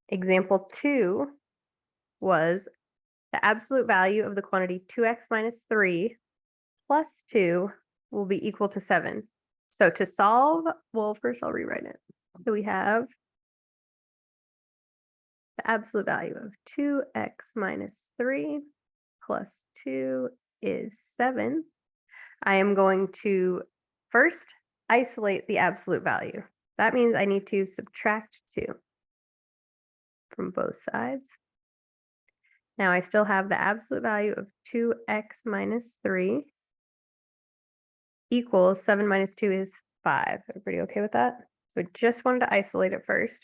Example 2 was the absolute value of the quantity 2x minus 3 plus 2 will be equal to 7. So to solve, well, first I'll rewrite it. So we have the absolute value of 2x minus 3 plus 2 is 7. I am going to first isolate the absolute value. That means I need to subtract 2 from both sides. Now I still have the absolute value of 2x minus 3 equals 7 minus 2 is 5. Everybody okay with that? So I just wanted to isolate it first.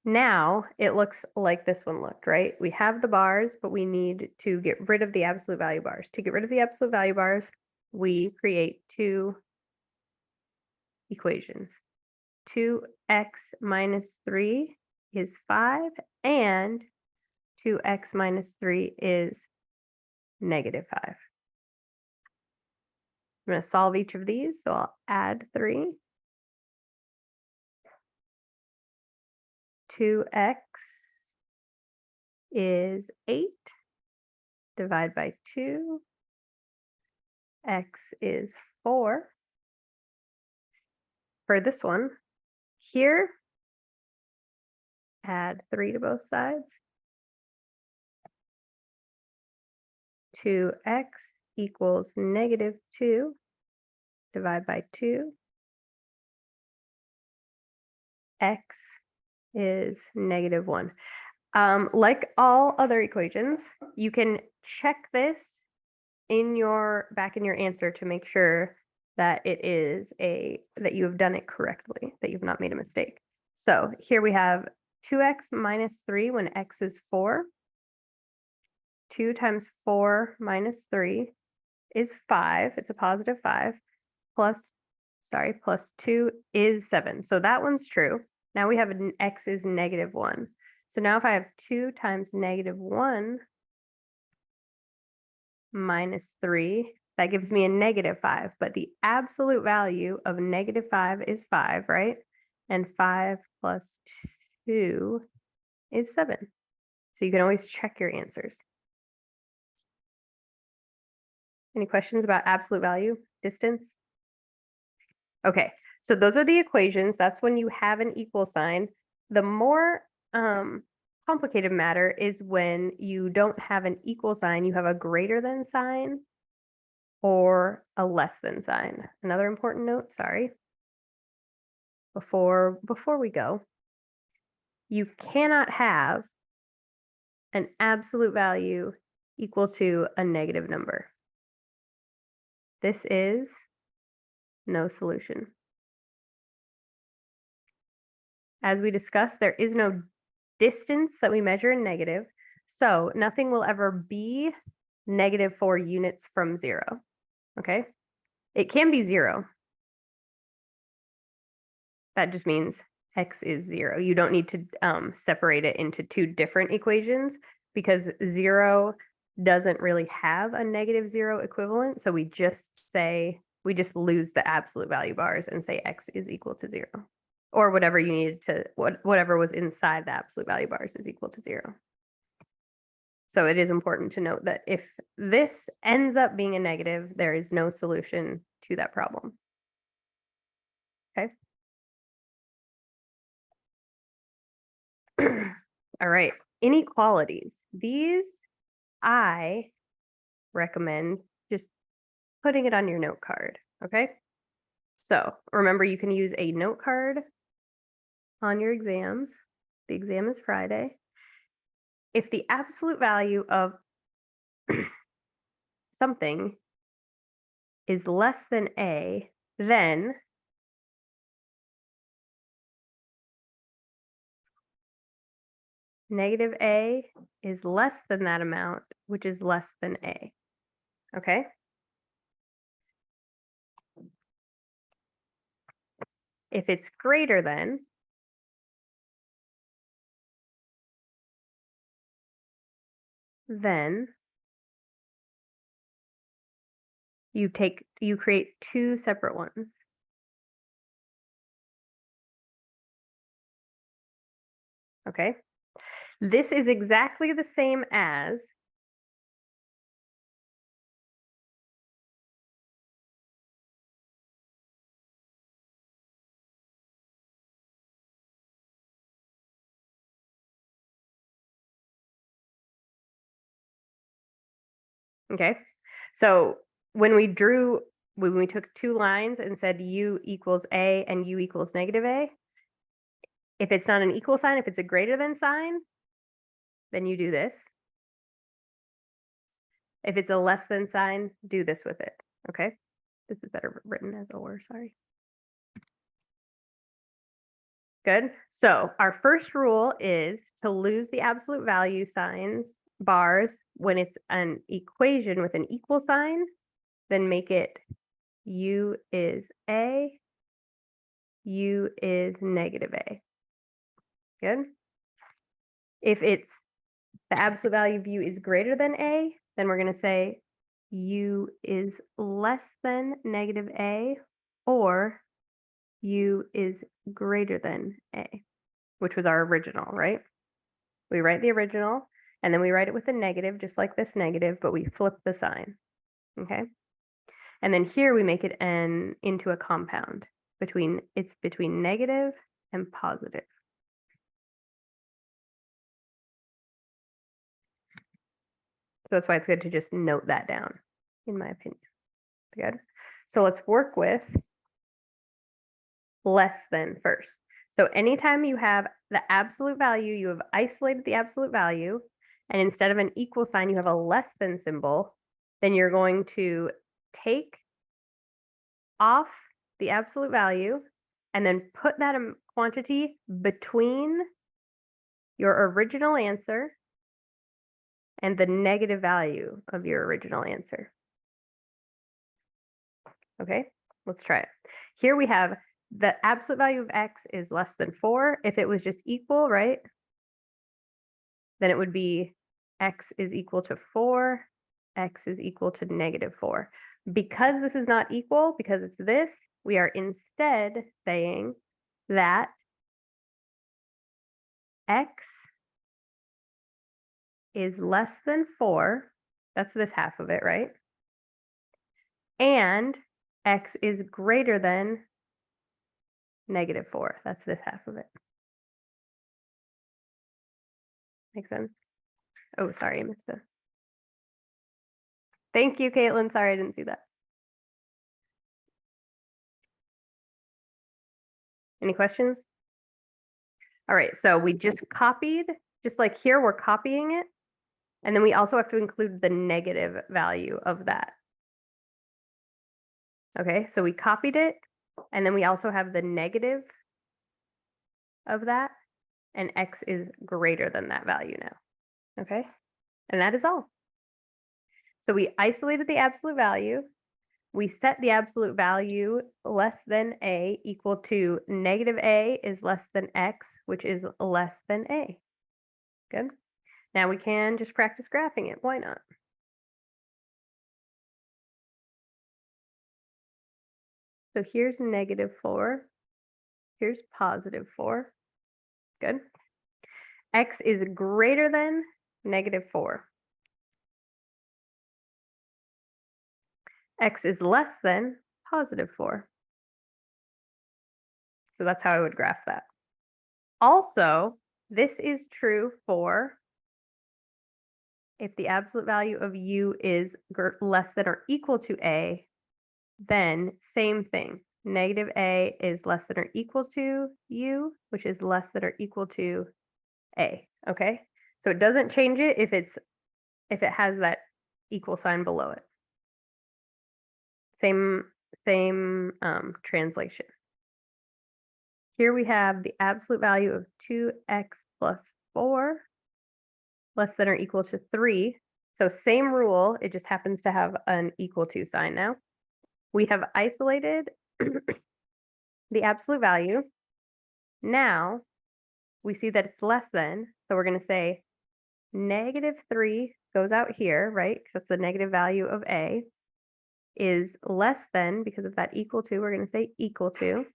Now it looks like this one looked, right? We have the bars, but we need to get rid of the absolute value bars. To get rid of the absolute value bars, we create two equations. 2x minus 3 is 5, and 2x minus 3 is negative 5. I'm going to solve each of these, so I'll add 3. 2x is 8, divide by 2. X is 4. For this one, here, add 3 to both sides. 2x equals negative 2, divide by 2. X is negative 1. Like all other equations, you can check this back in your answer to make sure that that you have done it correctly, that you've not made a mistake. So here we have 2x minus 3 when x is 4. 2 times 4 minus 3 is 5. It's a positive 5. Plus 2 is 7. So that one's true. Now we have an x is negative 1. So now if I have 2 times negative 1 minus 3, that gives me a negative 5. But the absolute value of negative 5 is 5, right? And 5 plus 2 is 7. So you can always check your answers. Any questions about absolute value, distance? Okay, so those are the equations. That's when you have an equal sign. The more complicated matter is when you don't have an equal sign, you have a greater than sign or a less than sign. Another important note, sorry, before we go, you cannot have an absolute value equal to a negative number. This is no solution. As we discussed, there is no distance that we measure in negative, so nothing will ever be negative 4 units from 0, okay? It can be 0. That just means x is 0. You don't need to separate it into two different equations because 0 doesn't really have a negative 0 equivalent, so we just lose the absolute value bars and say x is equal to 0. Or whatever you needed to, whatever was inside the absolute value bars is equal to 0. So it is important to note that if this ends up being a negative, there is no solution to that problem. Okay. All right, inequalities. These I recommend just putting it on your note card, okay? So remember, you can use a note card on your exams. The exam is Friday. If the absolute value of something is less than a, then negative a is less than that amount, which is less than a, okay? If it's greater than, then you create two separate ones. okay? This is exactly the same as okay? So when we took two lines and said u equals a and u equals negative a, if it's not an equal sign, if it's a greater than sign, then you do this. If it's a less than sign, do this with it, okay? This is better written as or, sorry. Good. So our first rule is to lose the absolute value signs, bars, when it's an equation with an equal sign, then make it u is a, u is negative a. Good. If it's the absolute value of u is greater than a, then we're going to say u is less than negative a, or u is greater than a, which was our original, right? We write the original, and then we write it with a negative, just like this negative, but we flip the sign, okay? And then here we make it into a compound. It's between negative and positive. So that's why it's good to just note that down, in my opinion. Good. So let's work with less than first. So anytime you have the absolute value, you have isolated the absolute value, and instead of an equal sign, you have a less than symbol, then you're going to take off the absolute value and then put that quantity between your original answer and the negative value of your original answer. Okay, let's try it. Here we have the absolute value of x is less than 4. If it was just equal, right, then it would be x is equal to 4, x is equal to negative 4. Because this is not equal, because it's this, we are instead saying that x is less than 4. That's this half of it, right? And x is greater than negative 4. That's this half of it. Make sense? Oh, sorry, I missed it. Thank you, Caitlin. Sorry, I didn't see that. Any questions? All right, so we just copied, just like here, we're copying it. And then we also have to include the negative value of that. Okay, so we copied it, and then we also have the negative of that, and x is greater than that value now. Okay, and that is all. So we isolated the absolute value. We set the absolute value less than a equal to negative a is less than x, which is less than a. Good. Now we can just practice graphing it. Why not? So here's negative 4. Here's positive 4. Good. X is greater than negative 4. X is less than positive 4. So that's how I would graph that. Also, this is true for if the absolute value of u is less than or equal to a, then same thing. Negative a is less than or equal to u, which is less than or equal to a. Okay, so it doesn't change it if it has that equal sign below it. Same translation. Here we have the absolute value of 2x plus 4 less than or equal to 3. So same rule, it just happens to have an equal to sign now. We have isolated the absolute value. Now we see that it's less than, so we're going to say negative 3 goes out here, right? Because the negative value of a is less than, because of that equal to, we're going to say equal to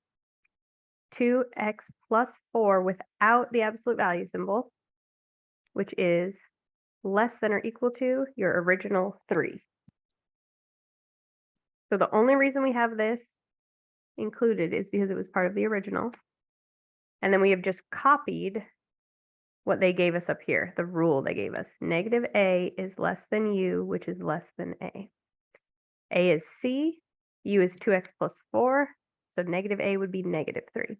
2x plus 4 without the absolute value symbol, which is less than or equal to your original 3. So the only reason we have this included is because it was part of the original. And then we have just copied what they gave us up here, the rule they gave us. Negative a is less than u, which is less than a. A is c, u is 2x plus 4, so negative a would be negative 3.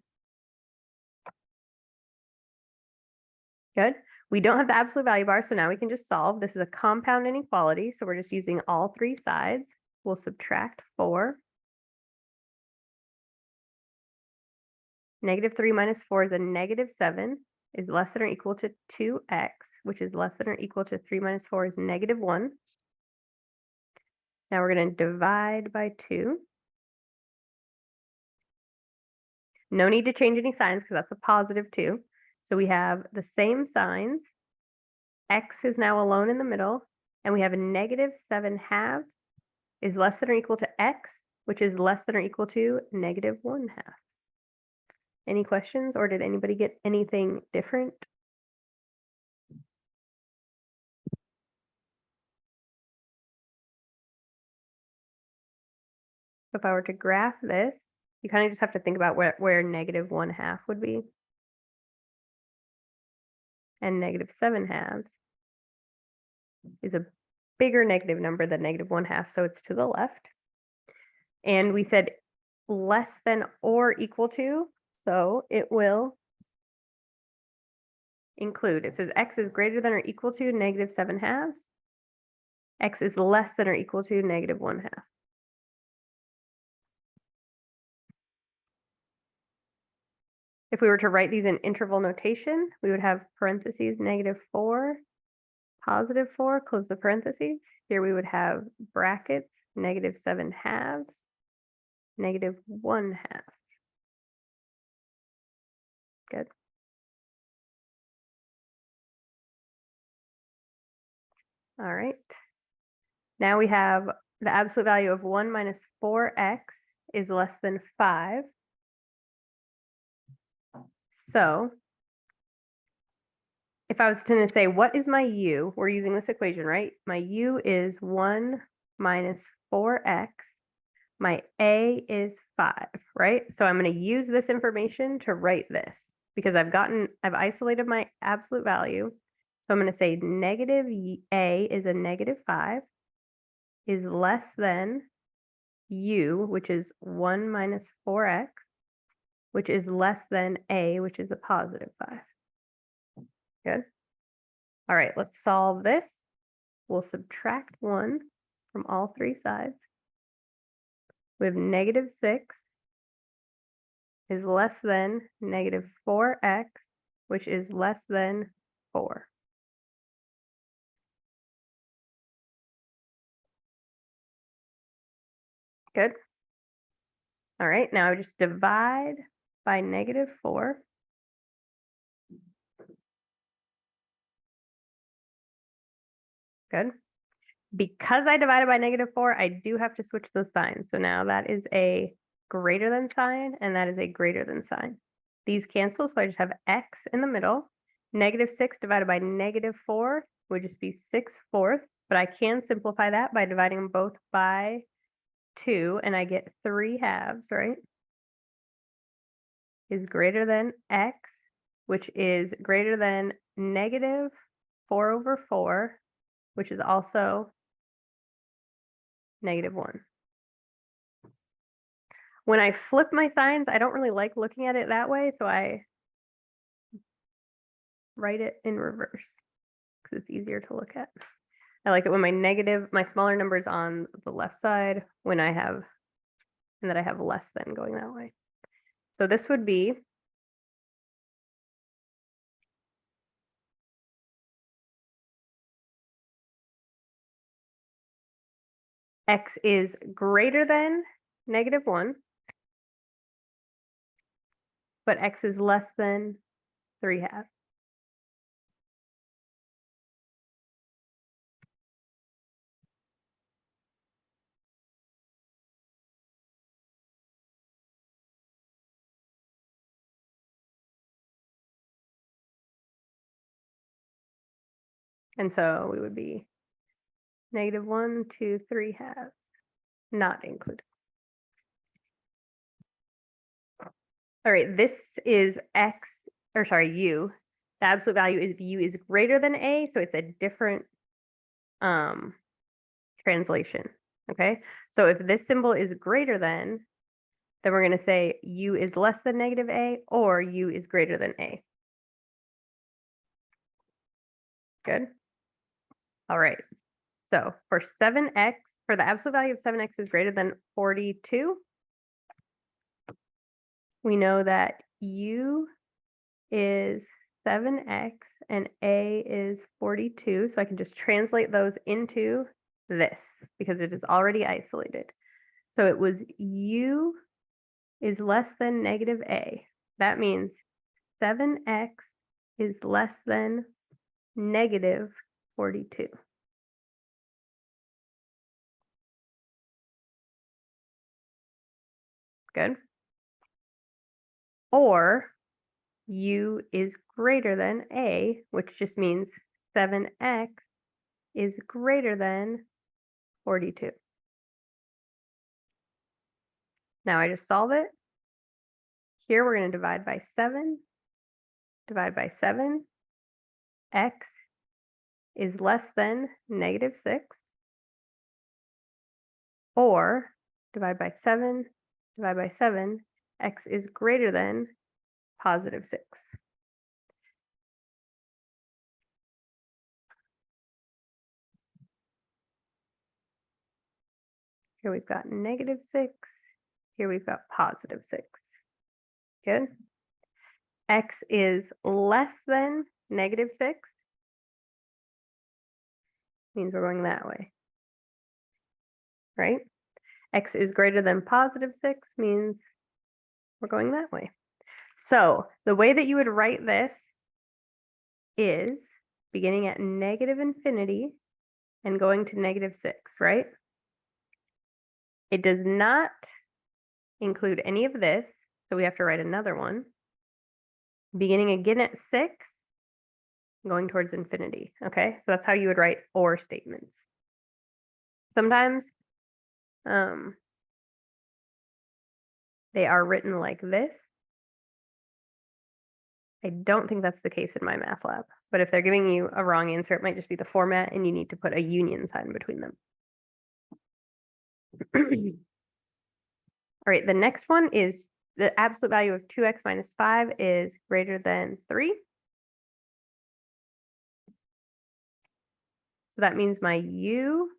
Good. We don't have the absolute value bar, so now we can just solve. This is a compound inequality, so we're just using all 3 sides. We'll subtract 4. Negative 3 minus 4 is a negative 7, is less than or equal to 2x, which is less than or equal to 3 minus 4 is negative 1. Now we're going to divide by 2. No need to change any signs because that's a positive 2. So we have the same signs. X is now alone in the middle, and we have a negative 7 halves is less than or equal to x, which is less than or equal to negative 1 half. Any questions, or did anybody get anything different? If I were to graph this, you kind of just have to think about where negative 1 half would be. And negative 7 halves is a bigger negative number than negative 1 half, so it's to the left. And we said less than or equal to, so it will include. It says x is greater than or equal to negative 7 halves. X is less than or equal to negative 1 half. If we were to write these in interval notation, we would have parentheses negative 4, positive 4, close the parentheses. Here we would have brackets, negative 7 halves, negative 1 half. Good. All right. Now we have the absolute value of 1 minus 4x is less than 5. So if I was to say, what is my u? We're using this equation, right? My u is 1 minus 4x. My a is 5, right? So I'm going to use this information to write this because I've isolated my absolute value. So I'm going to say negative a is a negative 5 is less than u, which is 1 minus 4x, which is less than a, which is a positive 5. Good. All right, let's solve this. We'll subtract 1 from all 3 sides. We have negative 6 is less than negative 4x, which is less than 4. Good. All right, now I just divide by negative 4. Good. Because I divided by negative 4, I do have to switch those signs. So now that is a greater than sign, and that is a greater than sign. These cancel, so I just have x in the middle. Negative 6 divided by negative 4 would just be 6/4, but I can simplify that by dividing them both by 2, and I get 3 halves, right? Is greater than x, which is greater than negative 4/4, which is also negative 1. When I flip my signs, I don't really like looking at it that way, so I write it in reverse because it's easier to look at. I like it when my smaller number's on the left side and that I have less than going that way. So this would be x is greater than negative 1, but x is less than 3 halves. And so we would be -1, 2, 3 halves, not included. All right, this is x, or sorry, u. The absolute value is u is greater than a, so it's a different translation, okay? So if this symbol is greater than, then we're going to say u is less than -a or u is greater than a. Good. All right. So for 7x, for the absolute value of 7x is greater than 42, we know that u is 7x and a is 42. So I can just translate those into this because it is already isolated. So it was u is less than -a. That means 7x is less than -42. Good. Or u is greater than a, which just means 7x is greater than 42. Now I just solve it. Here we're going to divide by 7, divide by 7. X is less than -6. Or divide by 7, divide by 7. X is greater than +6. Here we've got -6. Here we've got +6. Good. X is less than -6. Means we're going that way. Right? X is greater than +6 means we're going that way. So the way that you would write this is beginning at -infinity and going to -6, right? It does not include any of this, so we have to write another one. Beginning again at 6, going towards infinity, okay? So that's how you would write or statements. Sometimes they are written like this. I don't think that's the case in my math lab, but if they're giving you a wrong answer, it might just be the format and you need to put a union sign between them. All right, the next one is the absolute value of 2x minus 5 is greater than 3. So that means my u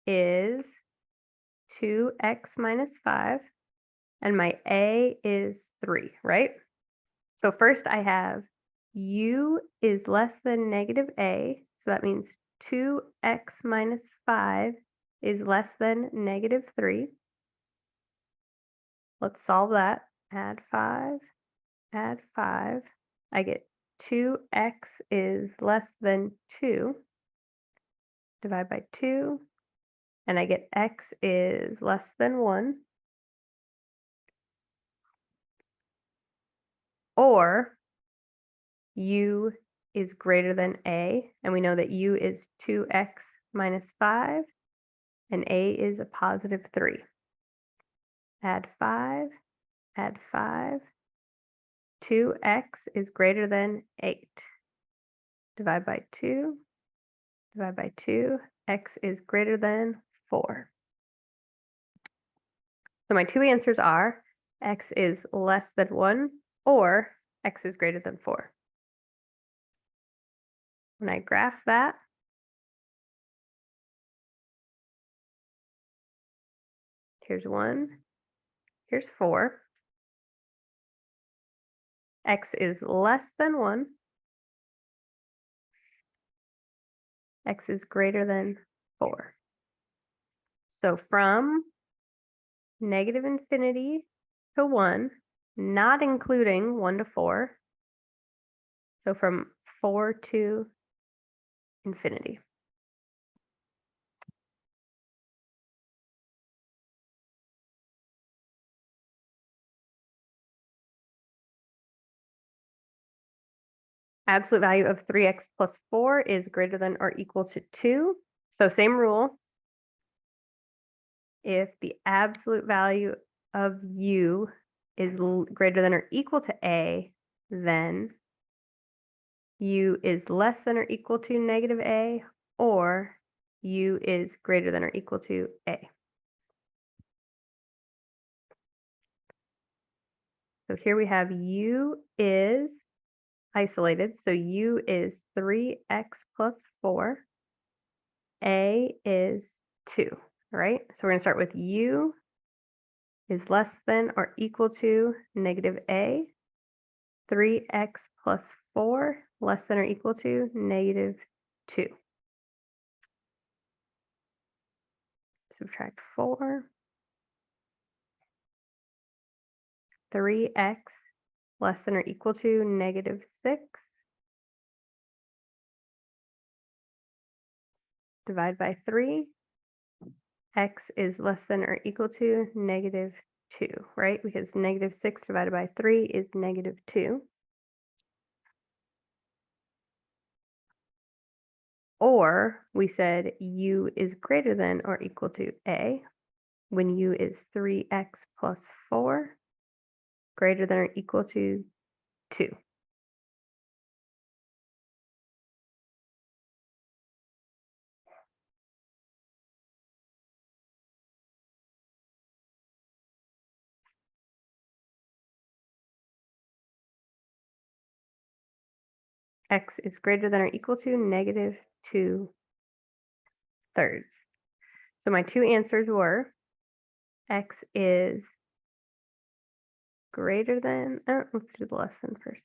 is 2x minus 5 and my a is 3, right? So first I have u is less than -a, so that means 2x minus 5 is less than -3. Let's solve that. Add 5, add 5. I get 2x is less than 2. Divide by 2, and I get x is less than 1. Or u is greater than a, and we know that u is 2x minus 5, and a is a +3. Add 5, add 5. 2x is greater than 8. Divide by 2, divide by 2. X is greater than 4. So my two answers are x is less than 1 or x is greater than 4. When I graph that, here's 1, here's 4. X is less than 1. X is greater than 4. So from -infinity to 1, not including 1 to 4. So from 4 to infinity. absolute value of 3x plus 4 is greater than or equal to 2. So same rule. If the absolute value of u is greater than or equal to a, then u is less than or equal to negative a, or u is greater than or equal to a. So here we have u is isolated, so u is 3x plus 4, a is 2, right? So we're going to start with u is less than or equal to negative a, 3x plus 4 less than or equal to negative 2. Subtract 4, 3x less than or equal to negative 6, divide by 3, x is less than or equal to negative 2, right? Because negative 6 divided by 3 is negative 2. Or we said u is greater than or equal to a when u is 3x plus 4 greater than or equal to 2. X is greater than or equal to negative 2/3. So my two answers were x is greater than, let's do the less than first.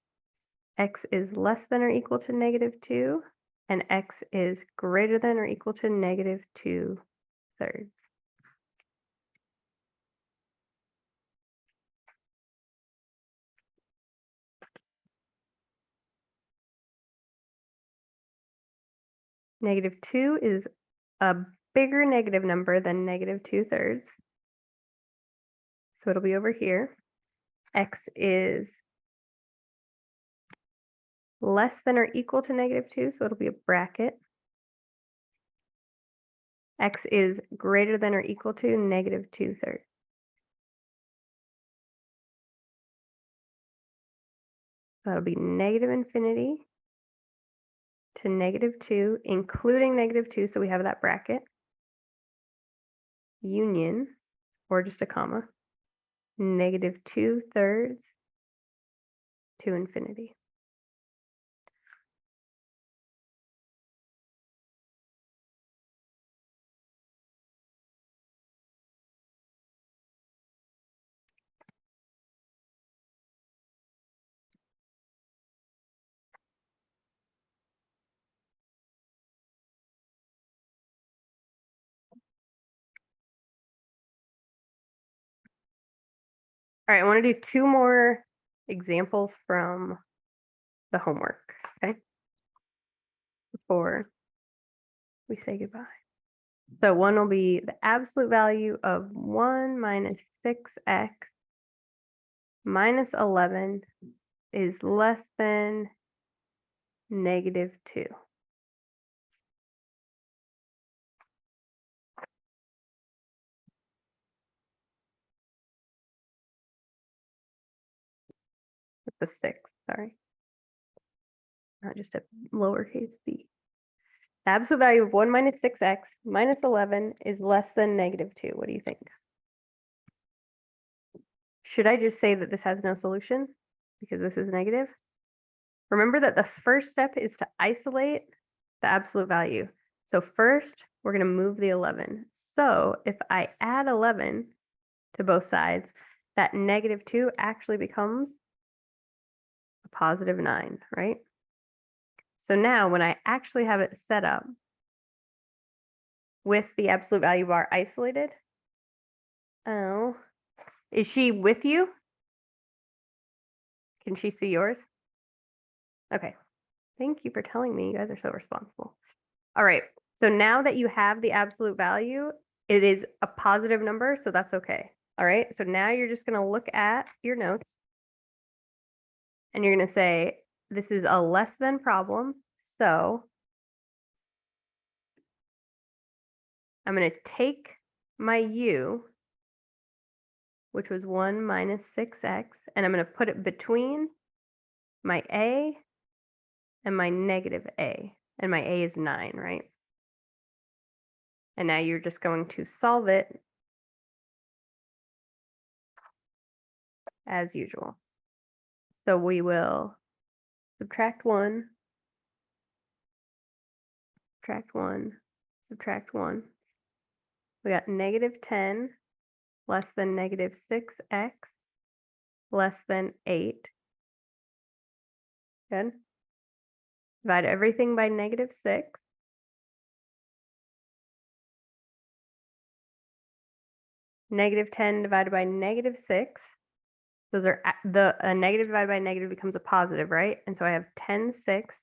X is less than or equal to negative 2, and x is greater than or equal to negative 2/3. Negative 2 is a bigger negative number than negative 2/3. So it'll be over here. X is less than or equal to negative 2, so it'll be a bracket. X is greater than or equal to negative 2/3. That'll be negative infinity to negative 2, including negative 2, so we have that bracket, union, or just a comma, negative 2/3 to infinity. All right, I want to do two more examples from the homework, okay? Before we say goodbye. So one will be the absolute value of 1 minus 6x minus 11 is less than negative 2. It's a 6, sorry. Not just a lowercase b. The absolute value of 1 minus 6x minus 11 is less than negative 2. What do you think? Should I just say that this has no solution because this is negative? Remember that the first step is to isolate the absolute value. So first, we're going to move the 11. So if I add 11 to both sides, that negative 2 actually becomes a positive 9, right? So now when I actually have it set up with the absolute value bar isolated, oh, is she with you? Can she see yours? Okay. Thank you for telling me. You guys are so responsible. All right. So now that you have the absolute value, it is a positive number, so that's okay. All right. So now you're just going to look at your notes and you're going to say, this is a less than problem, so I'm going to take my u, which was 1 minus 6x, and I'm going to put it between my a and my negative a. And my a is 9, right? And now you're just going to solve it as usual. So we will subtract 1, subtract 1, subtract 1. We got negative 10 less than negative 6x less than 8. Good. Divide everything by negative 6. Negative 10 divided by negative 6. Those are a negative divided by negative becomes a positive, right? And so I have 10 sixths,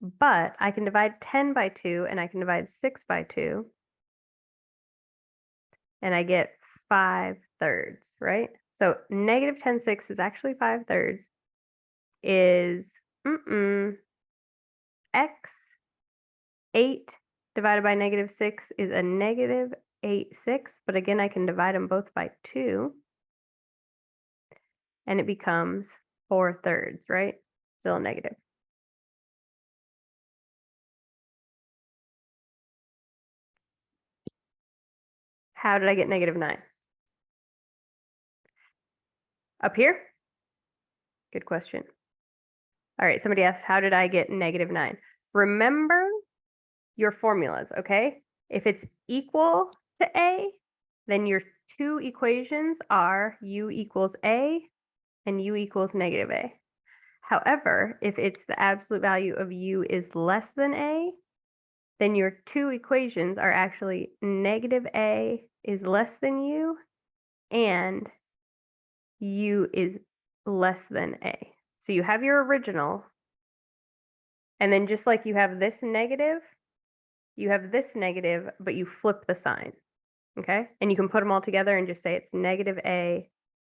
but I can divide 10 by 2 and I can divide 6 by 2. And I get 5/3, right? So negative 10 sixths is actually 5/3 is x. 8 divided by negative 6 is a negative 8/6, but again, I can divide them both by 2. And it becomes 4/3, right? Still a negative. How did I get negative 9? Up here? Good question. All right, somebody asked, how did I get negative 9? Remember your formulas, okay? If it's equal to a, then your two equations are u equals a and u equals negative a. However, if it's the absolute value of u is less than a, then your two equations are actually negative a is less than u and u is less than a. So you have your original, and then just like you have this negative, you have this negative, but you flip the sign, okay? And you can put them all together and just say it's negative a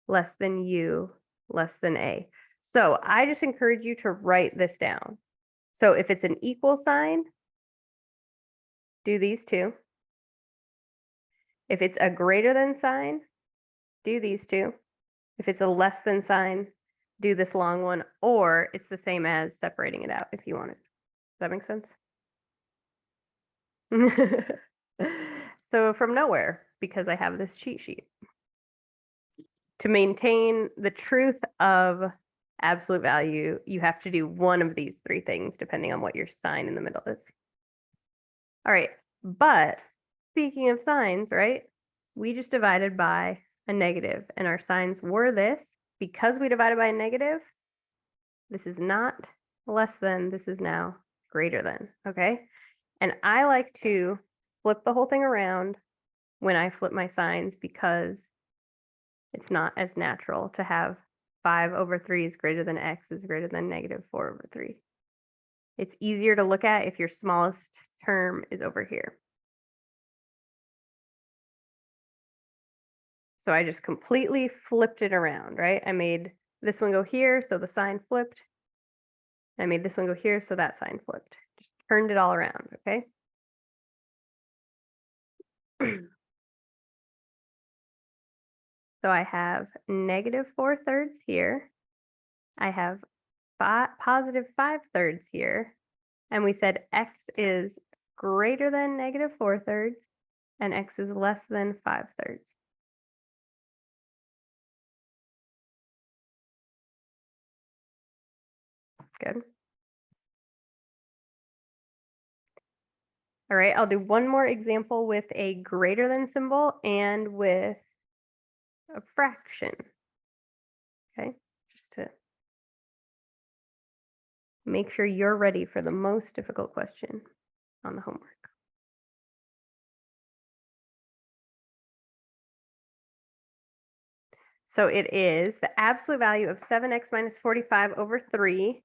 less than u less than a. So I just encourage you to write this down. So if it's an equal sign, do these two. If it's a greater than sign, do these two. If it's a less than sign, do this long one, or it's the same as separating it out if you want it. Does that make sense? So from nowhere, because I have this cheat sheet. To maintain the truth of absolute value, you have to do one of these three things depending on what your sign in the middle is. All right, but speaking of signs, right? We just divided by a negative and our signs were this. Because we divided by a negative, this is not less than, this is now greater than, okay? And I like to flip the whole thing around when I flip my signs because it's not as natural to have 5/3 is greater than x is greater than negative 4/3. It's easier to look at if your smallest term is over here. So I just completely flipped it around, right? I made this one go here, so the sign flipped. I made this one go here, so that sign flipped. Just turned it all around, okay? So I have negative 4/3 here. I have positive 5/3 here. And we said x is greater than negative 4/3 and x is less than 5/3. Good. All right, I'll do one more example with a greater than symbol and with a fraction. Okay, just to make sure you're ready for the most difficult question on the homework. So it is the absolute value of 7x minus 45/3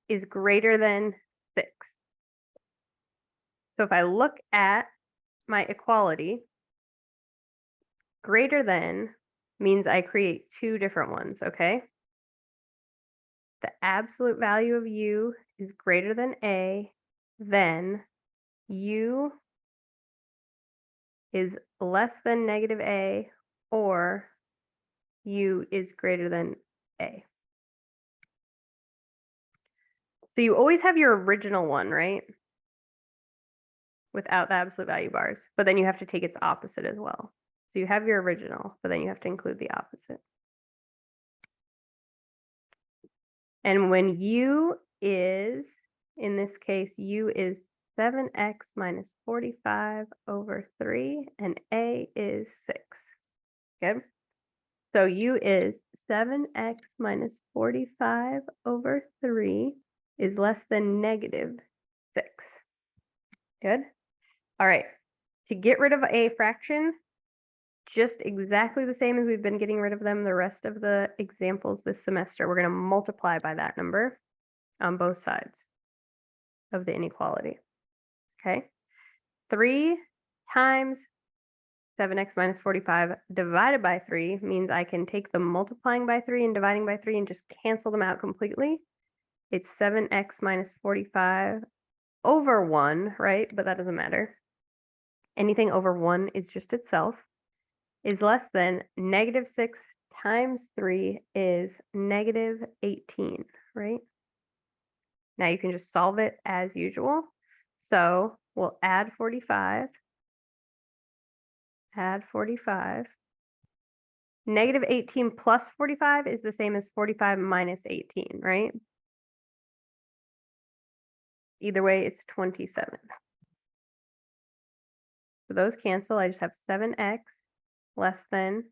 is greater than 6. So if I look at my equality, greater than means I create two different ones, okay? the absolute value of u is greater than a, then u is less than negative a, or u is greater than a. So you always have your original one, right? Without the absolute value bars, but then you have to take its opposite as well. So you have your original, but then you have to include the opposite. And when u is, in this case, u is 7x minus 45 over 3, and a is 6. Good. So u is 7x minus 45 over 3 is less than negative 6. Good. All right. To get rid of a fraction, just exactly the same as we've been getting rid of them the rest of the examples this semester, we're going to multiply by that number on both sides of the inequality. Okay. 3 times 7x minus 45 divided by 3 means I can take the multiplying by 3 and dividing by 3 and just cancel them out completely. It's 7x minus 45 over 1, right? But that doesn't matter. Anything over 1 is just itself, is less than negative 6 times 3 is negative 18, right? Now you can just solve it as usual. So we'll add 45. Add 45. Negative 18 plus 45 is the same as 45 minus 18, right? Either way, it's 27. So those cancel. I just have 7x less than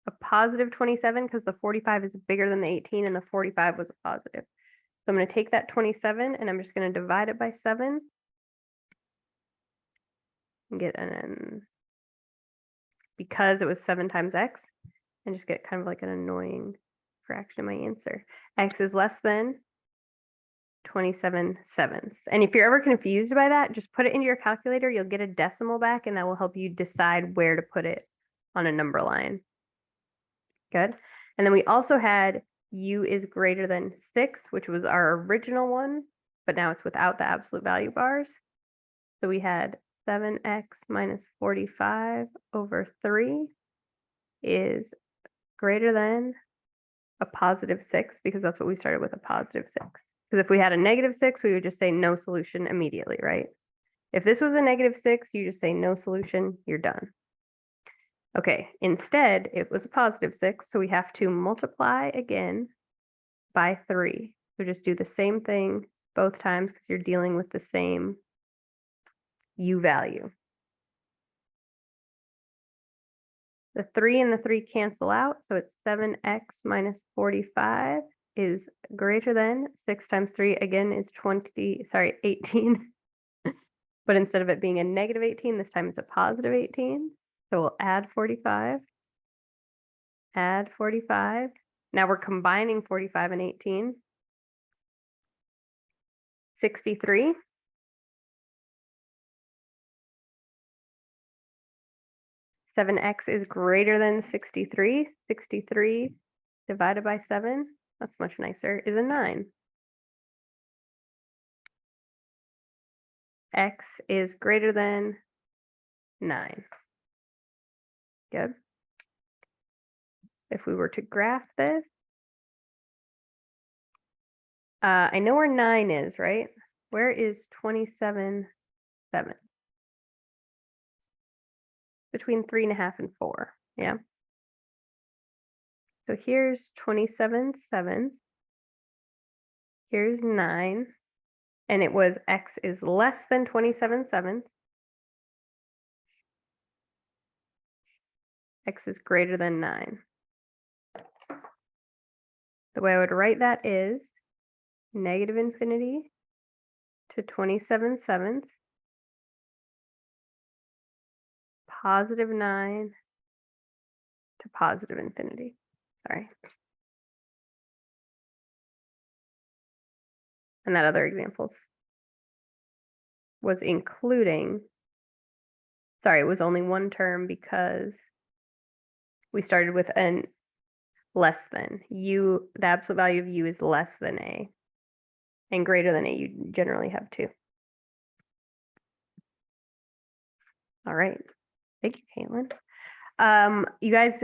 a positive 27 because the 45 is bigger than the 18 and the 45 was a positive. So I'm going to take that 27 and I'm just going to divide it by 7 and get an, because it was 7 times x, and just get kind of like an annoying fraction in my answer. X is less than 27 sevenths. And if you're ever confused by that, just put it into your calculator. You'll get a decimal back, and that will help you decide where to put it on a number line. Good. And then we also had u is greater than 6, which was our original one, but now it's without the absolute value bars. So we had 7x minus 45 over 3 is greater than a positive 6, because that's what we started with, a positive 6. Because if we had a negative 6, we would just say no solution immediately, right? If this was a negative 6, you just say no solution, you're done. Okay, instead, it was a positive 6, so we have to multiply again by 3. So just do the same thing both times because you're dealing with the same u value. The 3 and the 3 cancel out, so it's 7x minus 45 is greater than 6 times 3 again is 18. But instead of it being a negative 18, this time it's a positive 18. So we'll add 45. Add 45. Now we're combining 45 and 18. 63. Seven x is greater than 63. 63 divided by 7, that's much nicer, is a 9. X is greater than 9. Good. If we were to graph this, I know where 9 is, right? Where is 27 7? Between 3.5 and 4, yeah? So here's 27 7. Here's 9. And it was x is less than 27 7. X is greater than 9. The way I would write that is negative infinity to 27 7, positive 9 to positive infinity. Sorry. And that other example was including, sorry, it was only one term because we started with an less than. U, the absolute value of U is less than A. And greater than A, you generally have 2. All right. Thank you, Caitlin. You guys